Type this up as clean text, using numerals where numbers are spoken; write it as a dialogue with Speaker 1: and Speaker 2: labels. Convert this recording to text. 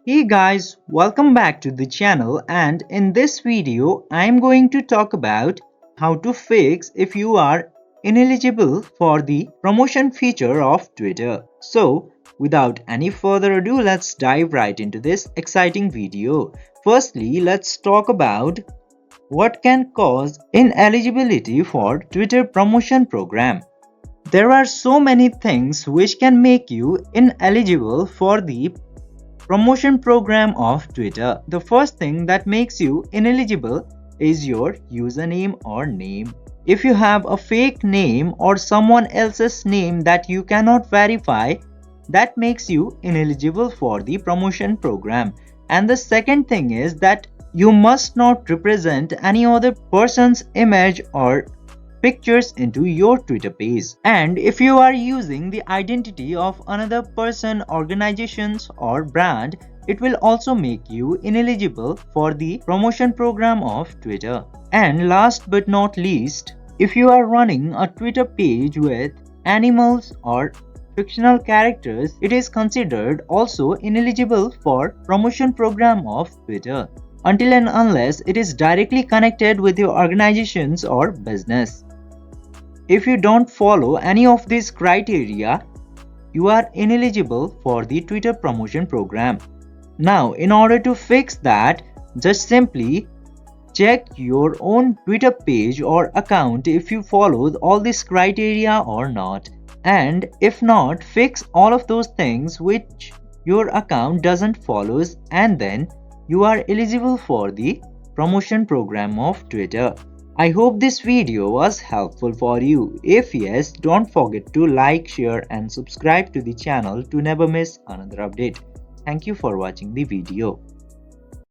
Speaker 1: Hey guys, welcome back to the channel, and in this video I'm going to talk about how to fix if you are ineligible for the promotion feature of Twitter. So without any further ado, let's dive right into this exciting video. Firstly, let's talk about what can cause ineligibility for Twitter promotion program. There are so many things which can make you ineligible for the promotion program of Twitter. The first thing that makes you ineligible is your username or name. If you have a fake name or someone else's name that you cannot verify, that makes you ineligible for the promotion program. And the second thing is that you must not represent any other person's image or pictures into your Twitter page. And if you are using the identity of another person, organizations or brand, it will also make you ineligible for the promotion program of Twitter. And last but not least, if you are running a Twitter page with animals or fictional characters, it is considered also ineligible for promotion program of Twitter until and unless it is directly connected with your organizations or business. If you don't follow any of these criteria, you are ineligible for the Twitter promotion program. Now, in order to fix that, just simply check your own Twitter page or account if you followed all these criteria or not. And if not, fix all of those things which your account doesn't follow, and then you are eligible for the promotion program of Twitter. I hope this video was helpful for you. If yes, don't forget to like, share and subscribe to the channel to never miss another update. Thank you for watching the video.